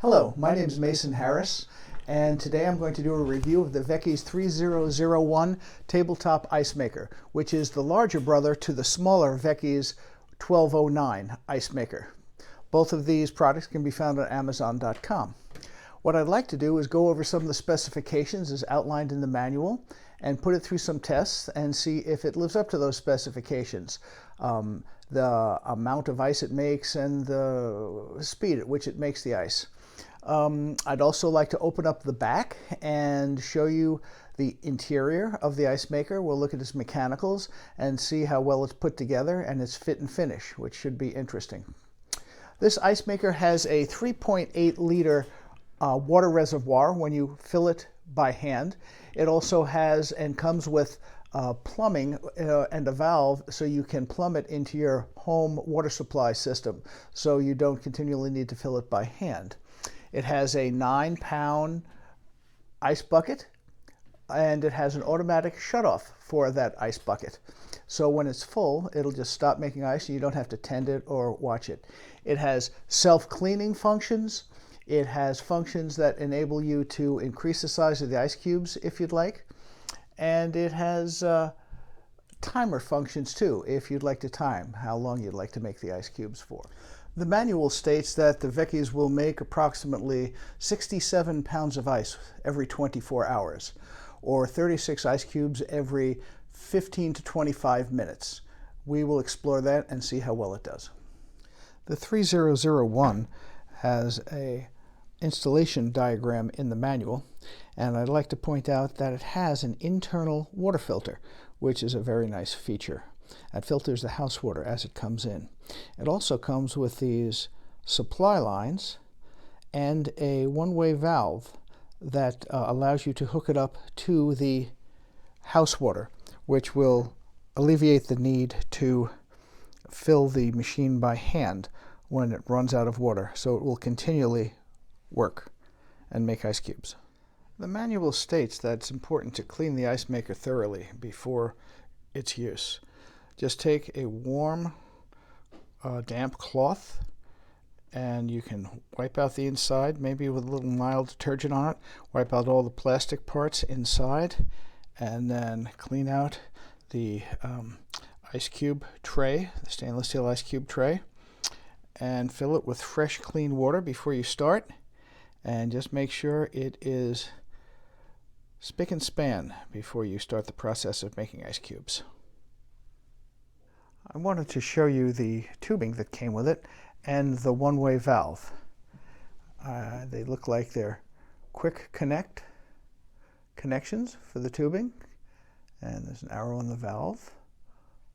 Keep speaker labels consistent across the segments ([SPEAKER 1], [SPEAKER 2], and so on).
[SPEAKER 1] Hello, my name is Mason Harris, and today I'm going to do a review of the VECYS 3001 tabletop ice maker, which is the larger brother to the smaller VECYS 1209 ice maker. Both of these products can be found on Amazon.com. What I'd like to do is go over some of the specifications as outlined in the manual and put it through some tests and see if it lives up to those specifications. The amount of ice it makes and the speed at which it makes the ice. I'd also like to open up the back and show you the interior of the ice maker. We'll look at its mechanicals and see how well it's put together and its fit and finish, which should be interesting. This ice maker has a 3.8 liter water reservoir when you fill it by hand. It also has and comes with plumbing and a valve so you can plumb it into your home water supply system so you don't continually need to fill it by hand. It has a 9-pound ice bucket, and it has an automatic shutoff for that ice bucket. So when it's full, it'll just stop making ice and you don't have to tend it or watch it. It has self-cleaning functions. It has functions that enable you to increase the size of the ice cubes if you'd like. And it has timer functions too, if you'd like to time how long you'd like to make the ice cubes for. The manual states that the VECYS will make approximately 67 pounds of ice every 24 hours, or 36 ice cubes every 15 to 25 minutes. We will explore that and see how well it does. The 3001 has an installation diagram in the manual, and I'd like to point out that it has an internal water filter, which is a very nice feature. It filters the house water as it comes in. It also comes with these supply lines and a one-way valve that allows you to hook it up to the house water, which will alleviate the need to fill the machine by hand when it runs out of water, so it will continually work and make ice cubes. The manual states that it's important to clean the ice maker thoroughly before its use. Just take a warm, damp cloth and you can wipe out the inside, maybe with a little mild detergent on it. Wipe out all the plastic parts inside and then clean out the ice cube tray, the stainless steel ice cube tray, and fill it with fresh, clean water before you start. And just make sure it is spick and span before you start the process of making ice cubes. I wanted to show you the tubing that came with it and the one-way valve. They look like they're quick connections for the tubing, and there's an arrow on the valve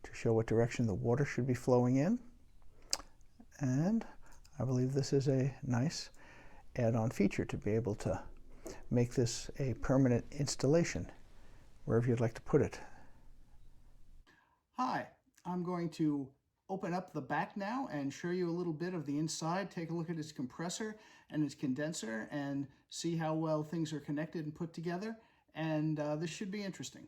[SPEAKER 1] to show what direction the water should be flowing in. And I believe this is a nice add-on feature to be able to make this a permanent installation wherever you'd like to put it. Hi, I'm going to open up the back now and show you a little bit of the inside. Take a look at its compressor and its condenser and see how well things are connected and put together, and this should be interesting.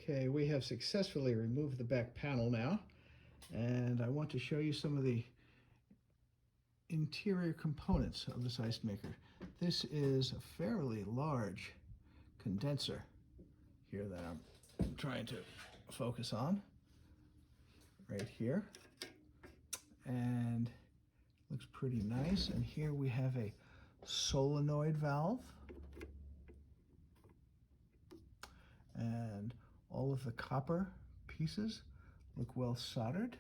[SPEAKER 1] Okay, we have successfully removed the back panel now, and I want to show you some of the interior components of this ice maker. This is a fairly large condenser here that I'm trying to focus on right here, and looks pretty nice. And here we have a solenoid valve, and all of the copper pieces look well soldered.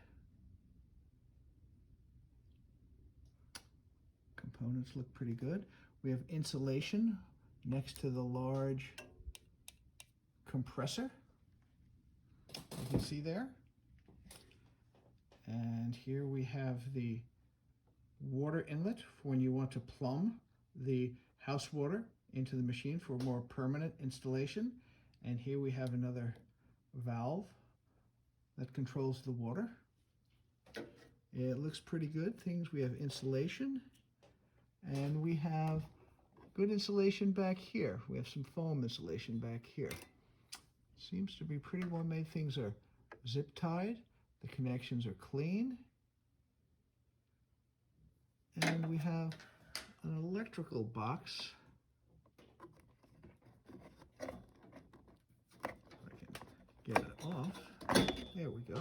[SPEAKER 1] Components look pretty good. We have insulation next to the large compressor, you can see there. And here we have the water inlet for when you want to plumb the house water into the machine for more permanent installation. And here we have another valve that controls the water. It looks pretty good. We have insulation, and we have good insulation back here. We have some foam insulation back here. seems to be pretty well made. Things are zip tied. The connections are clean. And we have an electrical box. If I can get it off. There we go.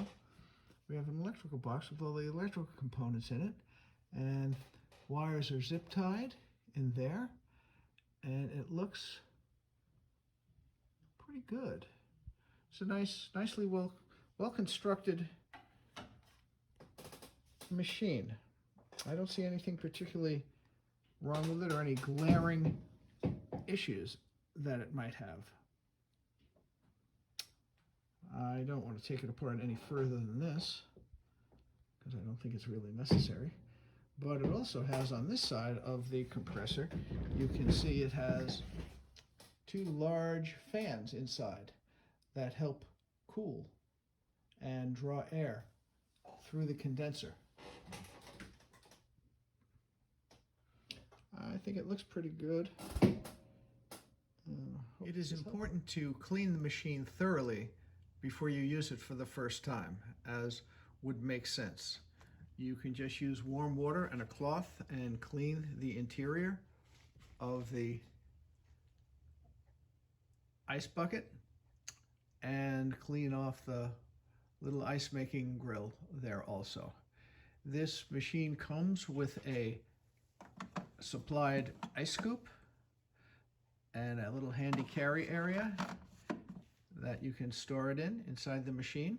[SPEAKER 1] We have an electrical box with all the electrical components in it. And wires are zip tied in there. And it looks pretty good. It's a nicely well constructed machine. I don't see anything particularly wrong with it or any glaring issues that it might have. I don't want to take it apart any further than this because I don't think it's really necessary. But it also has on this side of the compressor, you can see it has two large fans inside that help cool and draw air through the condenser. I think it looks pretty good. It is important to clean the machine thoroughly before you use it for the first time, as would make sense. You can just use warm water and a cloth and clean the interior of the ice bucket and clean off the little ice making grill there also. This machine comes with a supplied ice scoop and a little handy carry area that you can store it inside the machine.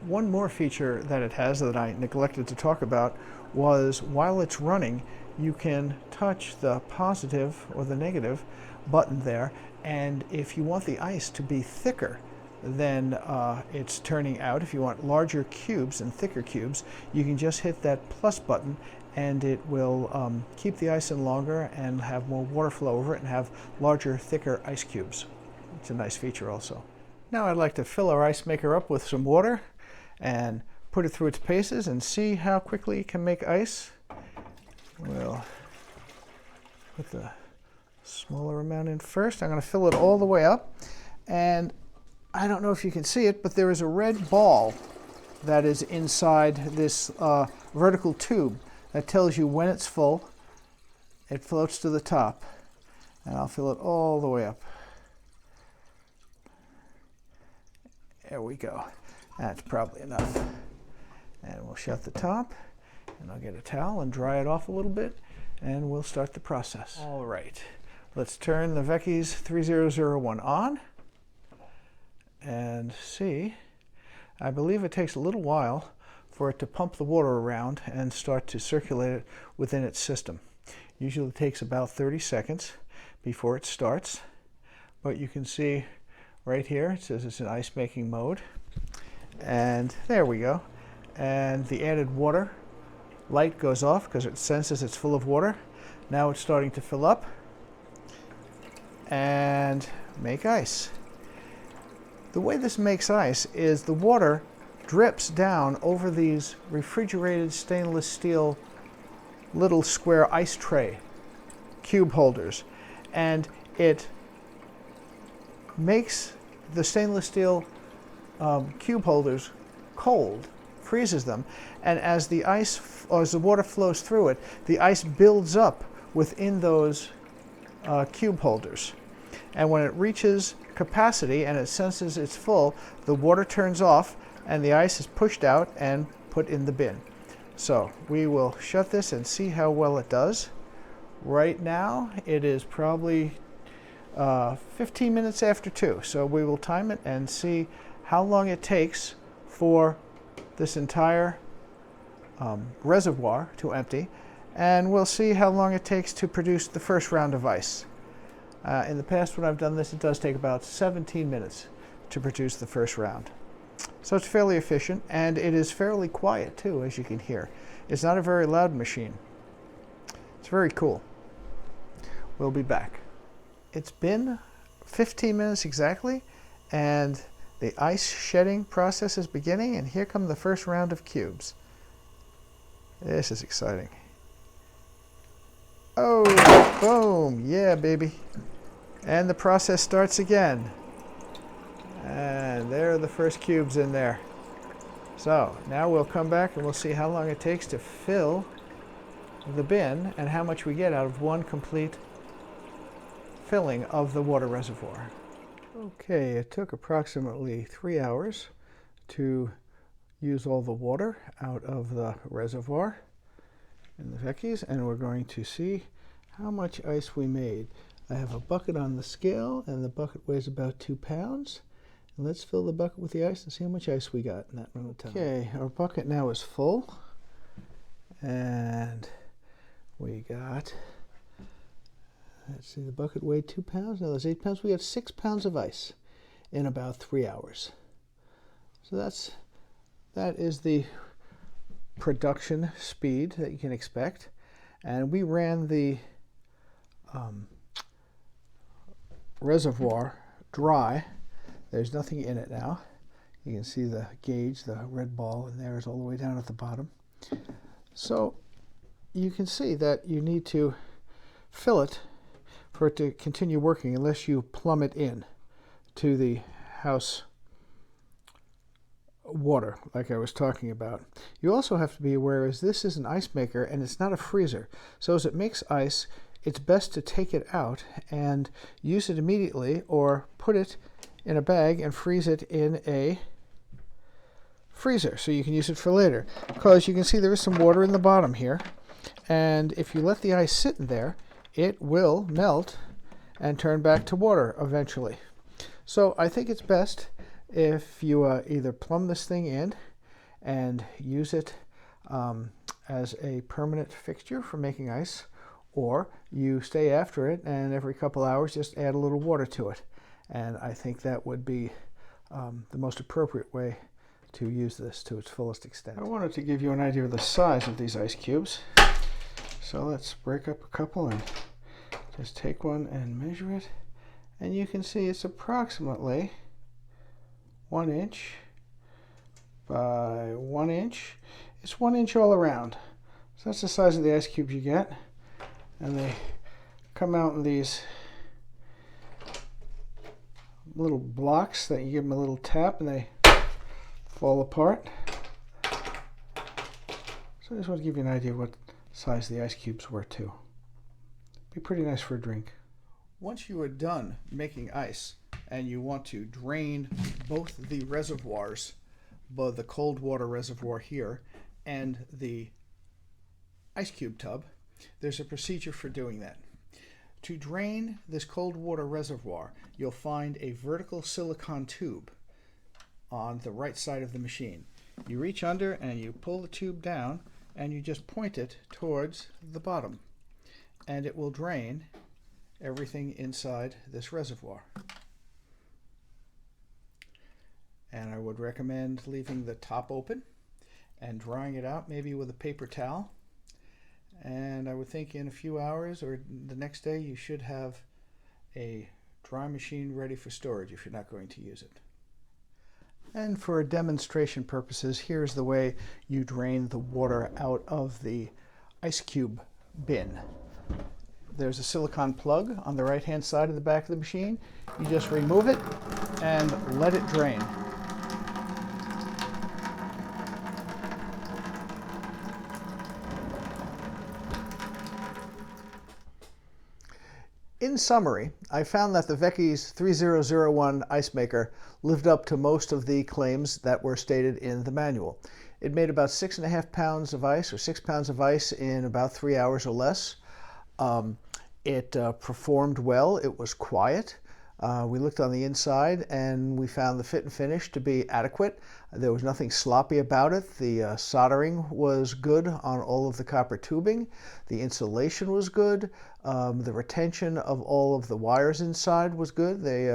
[SPEAKER 1] One more feature that it has that I neglected to talk about was while it's running, you can touch the positive or the negative button there, and if you want the ice to be thicker than it's turning out, if you want larger cubes and thicker cubes, you can just hit that plus button and it will keep the ice in longer and have more water flow over it and have larger, thicker ice cubes. It's a nice feature also. Now I'd like to fill our ice maker up with some water and put it through its paces and see how quickly it can make ice. We'll put the smaller amount in first. I'm going to fill it all the way up, and I don't know if you can see it, but there is a red ball that is inside this vertical tube that tells you when it's full. It floats to the top, and I'll fill it all the way up. There we go. That's probably enough. And we'll shut the top, and I'll get a towel and dry it off a little bit, and we'll start the process. All right, let's turn the VECYS 3001 on and see. I believe it takes a little while for it to pump the water around and start to circulate it within its system. Usually it takes about 30 seconds before it starts, but you can see right here it says it's in ice making mode, and there we go. And the added water light goes off because it senses it's full of water. Now it's starting to fill up and make ice. The way this makes ice is the water drips down over these refrigerated stainless steel little square ice tray cube holders, and it makes the stainless steel cube holders cold, freezes them, and as the water flows through it, the ice builds up within those cube holders. And when it reaches capacity and it senses it's full, the water turns off and the ice is pushed out and put in the bin. So we will shut this and see how well it does. Right now it is probably 15 minutes after 2, so we will time it and see how long it takes for this entire reservoir to empty, and we'll see how long it takes to produce the first round of ice. In the past when I've done this, it does take about 17 minutes to produce the first round. So it's fairly efficient, and it is fairly quiet too, as you can hear. It's not a very loud machine. It's very cool. We'll be back. It's been 15 minutes exactly, and the ice shedding process is beginning, and here come the first round of cubes. This is exciting. Oh, boom, yeah, baby. And the process starts again. And there are the first cubes in there. So now we'll come back and we'll see how long it takes to fill the bin and how much we get out of one complete filling of the water reservoir. Okay, it took approximately 3 hours to use all the water out of the reservoir in the VECYS, and we're going to see how much ice we made. I have a bucket on the scale, and the bucket weighs about 2 pounds. And let's fill the bucket with the ice and see how much ice we got in that amount of time. Okay, our bucket now is full, and we got, let's see, the bucket weighed 2 pounds. Now there's 8 pounds. We got 6 pounds of ice in about 3 hours. So that is the production speed that you can expect. And we ran the reservoir dry. There's nothing in it now. You can see the gauge, the red ball in there is all the way down at the bottom. So you can see that you need to fill it for it to continue working unless you plumb it in to the house water like I was talking about. You also have to be aware is this is an ice maker and it's not a freezer. So as it makes ice, it's best to take it out and use it immediately or put it in a bag and freeze it in a freezer so you can use it for later. Because you can see there is some water in the bottom here, and if you let the ice sit in there, it will melt and turn back to water eventually. So I think it's best if you either plumb this thing in and use it as a permanent fixture for making ice, or you stay after it and every couple hours just add a little water to it. And I think that would be the most appropriate way to use this to its fullest extent. I wanted to give you an idea of the size of these ice cubes. So let's break up a couple and just take one and measure it. And you can see it's approximately 1 inch by 1 inch. It's 1 inch all around. So that's the size of the ice cubes you get. And they come out in these little blocks that you give them a little tap and they fall apart. So I just want to give you an idea of what size the ice cubes were too. Be pretty nice for a drink. Once you are done making ice and you want to drain both the reservoirs, both the cold water reservoir here and the ice cube tub, there's a procedure for doing that. To drain this cold water reservoir, you'll find a vertical silicone tube on the right side of the machine. You reach under and you pull the tube down and you just point it towards the bottom, and it will drain everything inside this reservoir. And I would recommend leaving the top open and drying it out, maybe with a paper towel. And I would think in a few hours or the next day you should have a dry machine ready for storage if you're not going to use it. And for demonstration purposes, here's the way you drain the water out of the ice cube bin. There's a silicone plug on the right hand side of the back of the machine. You just remove it and let it drain. In summary, I found that the VECYS 3001 ice maker lived up to most of the claims that were stated in the manual. It made about 6.5 pounds of ice, or 6 pounds of ice, in about 3 hours or less. It performed well. It was quiet. We looked on the inside and we found the fit and finish to be adequate. There was nothing sloppy about it. The soldering was good on all of the copper tubing. The insulation was good. The retention of all of the wires inside was good. They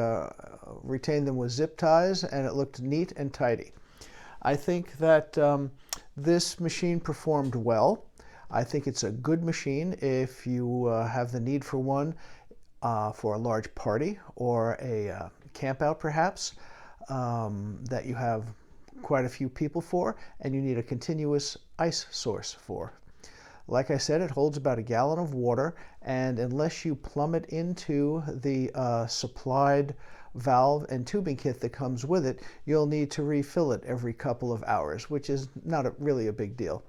[SPEAKER 1] retained them with zip ties and it looked neat and tidy. I think that this machine performed well. I think it's a good machine if you have the need for one for a large party or a camp out perhaps that you have quite a few people for and you need a continuous ice source for. Like I said, it holds about a gallon of water, and unless you plumb it into the supplied valve and tubing kit that comes with it, you'll need to refill it every couple of hours, which is not really a big deal.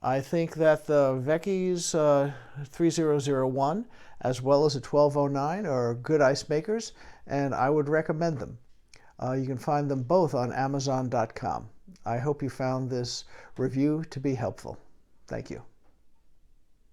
[SPEAKER 1] I think that the VECYS 3001 as well as a 1209 are good ice makers, and I would recommend them. You can find them both on Amazon.com. I hope you found this review to be helpful. Thank you.